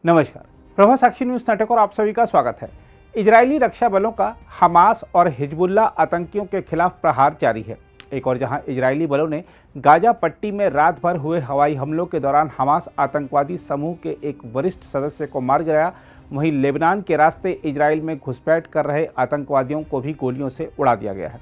नमस्कार, प्रभा साक्षी न्यूज नाटक और आप सभी का स्वागत है। इजरायली रक्षा बलों का हमास और हिजबुल्लाह आतंकियों के खिलाफ प्रहार जारी है। एक और जहां इजरायली बलों ने गाजा पट्टी में रात भर हुए हवाई हमलों के दौरान हमास आतंकवादी समूह के एक वरिष्ठ सदस्य को मार गिराया, वहीं लेबनान के रास्ते इजरायल में घुसपैठ कर रहे आतंकवादियों को भी गोलियों से उड़ा दिया गया है।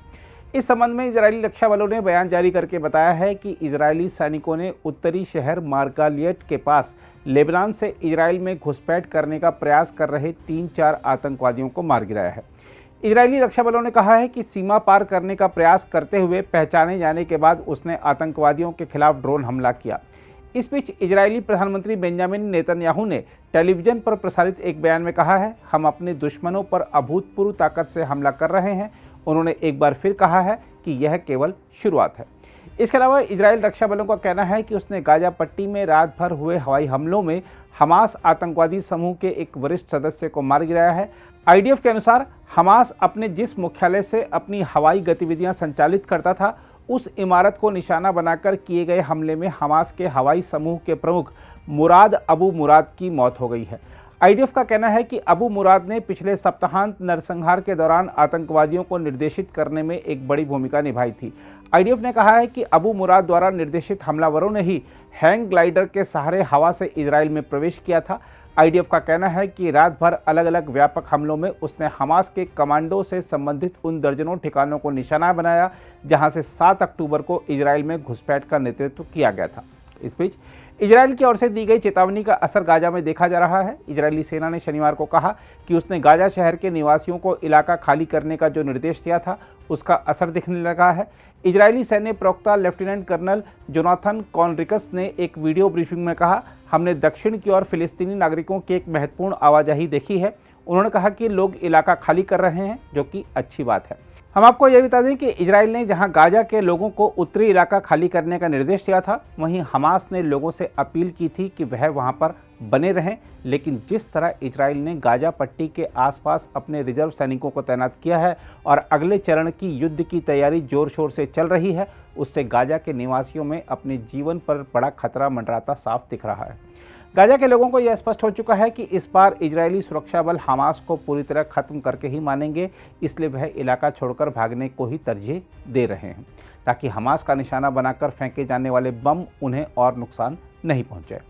इस संबंध में इजरायली रक्षा बलों ने बयान जारी करके बताया है कि इजरायली सैनिकों ने उत्तरी शहर मार्गालियट के पास लेबनान से इजरायल में घुसपैठ करने का प्रयास कर रहे 3-4 आतंकवादियों को मार गिराया है। इजरायली रक्षा बलों ने कहा है कि सीमा पार करने का प्रयास करते हुए पहचाने जाने के बाद उसने आतंकवादियों के खिलाफ ड्रोन हमला किया। इस बीच इजरायली प्रधानमंत्री बेंजामिन नेतन्याहू ने टेलीविजन पर प्रसारित एक बयान में कहा है, हम अपने दुश्मनों पर अभूतपूर्व ताकत से हमला कर रहे हैं। उन्होंने एक बार फिर कहा है कि यह केवल शुरुआत है। इसके अलावा इजरायल रक्षा बलों का कहना है कि उसने गाजा पट्टी में रात भर हुए हवाई हमलों में हमास आतंकवादी समूह के एक वरिष्ठ सदस्य को मार गिराया है। आईडीएफ के अनुसार हमास अपने जिस मुख्यालय से अपनी हवाई गतिविधियां संचालित करता था, उस इमारत को निशाना बनाकर किए गए हमले में हमास के हवाई समूह के प्रमुख मुराद अबू मुराद की मौत हो गई है। आईडीएफ का कहना है कि अबू मुराद ने पिछले सप्ताहांत नरसंहार के दौरान आतंकवादियों को निर्देशित करने में एक बड़ी भूमिका निभाई थी। आईडीएफ ने कहा है कि अबू मुराद द्वारा निर्देशित हमलावरों ने ही हैंग ग्लाइडर के सहारे हवा से इजरायल में प्रवेश किया था। आईडीएफ का कहना है कि रात भर अलग अलग व्यापक हमलों में उसने हमास के कमांडो से संबंधित उन दर्जनों ठिकानों को निशाना बनाया जहां से 7 अक्टूबर को इजरायल में घुसपैठ का नेतृत्व किया गया था। इस बीच इजरायल की ओर से दी गई चेतावनी का असर गाजा में देखा जा रहा है। इजरायली सेना ने शनिवार को कहा कि उसने गाजा शहर के निवासियों को इलाका खाली करने का जो निर्देश दिया था, उसका असर दिखने लगा है। इजरायली सैन्य प्रवक्ता लेफ्टिनेंट कर्नल जोनाथन कॉनरिकस ने एक वीडियो ब्रीफिंग में कहा, हमने दक्षिण की ओर फिलिस्तीनी नागरिकों की एक महत्वपूर्ण आवाजाही देखी है। उन्होंने कहा कि लोग इलाका खाली कर रहे हैं, जो कि अच्छी बात है। हम आपको यह बता दें कि इजरायल ने जहां गाजा के लोगों को उत्तरी इलाका खाली करने का निर्देश दिया था, वहीं हमास ने लोगों से अपील की थी कि वह वहां पर बने रहें। लेकिन जिस तरह इजरायल ने गाजा पट्टी के आसपास अपने रिजर्व सैनिकों को तैनात किया है और अगले चरण की युद्ध की तैयारी जोर शोर से चल रही है, उससे गाजा के निवासियों में अपने जीवन पर बड़ा खतरा मंडराता साफ दिख रहा है। गाजा के लोगों को यह स्पष्ट हो चुका है कि इस बार इजरायली सुरक्षा बल हमास को पूरी तरह खत्म करके ही मानेंगे, इसलिए वह इलाका छोड़कर भागने को ही तरजीह दे रहे हैं ताकि हमास का निशाना बनाकर फेंके जाने वाले बम उन्हें और नुकसान नहीं पहुंचे।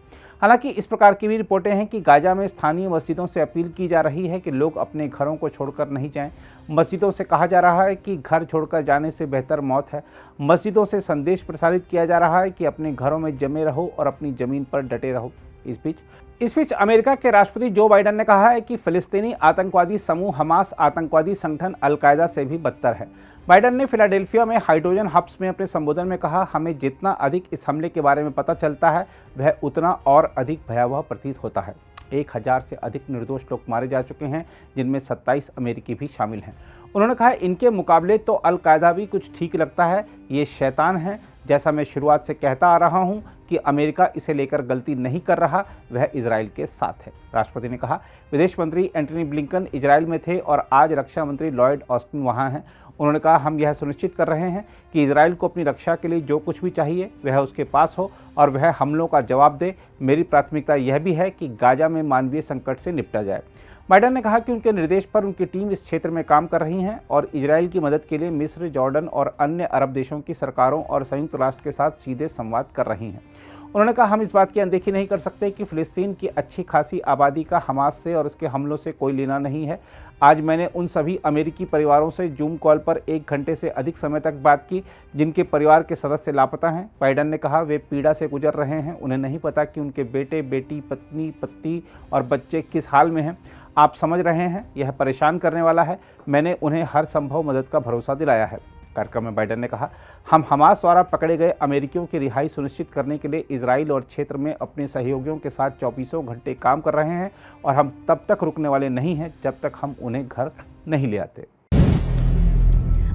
हालांकि इस प्रकार की भी रिपोर्टें हैं कि गाजा में स्थानीय मस्जिदों से अपील की जा रही है कि लोग अपने घरों को छोड़कर नहीं जाएं। मस्जिदों से कहा जा रहा है कि घर छोड़कर जाने से बेहतर मौत है। मस्जिदों से संदेश प्रसारित किया जा रहा है कि अपने घरों में जमे रहो और अपनी ज़मीन पर डटे रहो। इस बीच अमेरिका के राष्ट्रपति जो बाइडेन ने कहा है कि फिलिस्तीनी आतंकवादी समूह हमास आतंकवादी संगठन अल-कायदा से भी बदतर है। बाइडेन ने फिलाडेल्फिया में हाइड्रोजन हब्स में अपने संबोधन में कहा, हमें जितना अधिक इस हमले के बारे में पता चलता है, वह उतना और अधिक भयावह प्रतीत होता है। 1000 से अधिक निर्दोष लोग मारे जा चुके हैं, जिनमें 27 अमेरिकी भी शामिल हैं। उन्होंने कहा, इनके मुकाबले तो अल-कायदा भी कुछ ठीक लगता है। ये शैतान है। जैसा मैं शुरुआत से कहता आ रहा हूं कि अमेरिका इसे लेकर गलती नहीं कर रहा, वह इजरायल के साथ है। राष्ट्रपति ने कहा, विदेश मंत्री एंटनी ब्लिंकन इजरायल में थे और आज रक्षा मंत्री लॉयड ऑस्टिन वहां हैं। उन्होंने कहा, हम यह सुनिश्चित कर रहे हैं कि इजरायल को अपनी रक्षा के लिए जो कुछ भी चाहिए वह उसके पास हो और वह हमलों का जवाब दे। मेरी प्राथमिकता यह भी है कि गाजा में मानवीय संकट से निपटा जाए। बाइडेन ने कहा कि उनके निर्देश पर उनकी टीम इस क्षेत्र में काम कर रही है और इजरायल की मदद के लिए मिस्र, जॉर्डन और अन्य अरब देशों की सरकारों और संयुक्त राष्ट्र के साथ सीधे संवाद कर रही हैं। उन्होंने कहा, हम इस बात की अनदेखी नहीं कर सकते कि फिलिस्तीन की अच्छी खासी आबादी का हमास से और उसके हमलों से कोई लेना नहीं है। आज मैंने उन सभी अमेरिकी परिवारों से जूम कॉल पर 1 घंटे से अधिक समय तक बात की जिनके परिवार के सदस्य लापता हैं। बाइडेन ने कहा, वे पीड़ा से गुजर रहे हैं। उन्हें नहीं पता कि उनके बेटे, बेटी, पत्नी, पति और बच्चे किस हाल में हैं। आप समझ रहे हैं, यह परेशान करने वाला है। मैंने उन्हें हर संभव मदद का भरोसा दिलाया है। कार्यक्रम में बाइडेन ने कहा, हम हमास द्वारा पकड़े गए अमेरिकियों की रिहाई सुनिश्चित करने के लिए इजराइल और क्षेत्र में अपने सहयोगियों के साथ 24 घंटे काम कर रहे हैं और हम तब तक रुकने वाले नहीं हैं जब तक हम उन्हें घर नहीं ले आते।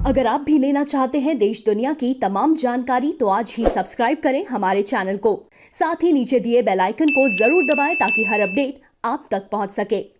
अगर आप भी लेना चाहते हैं देश दुनिया की तमाम जानकारी, तो आज ही सब्सक्राइब करें हमारे चैनल को। साथ ही नीचे दिए बेल आइकन को जरूर दबाएं ताकि हर अपडेट आप तक पहुंच सके।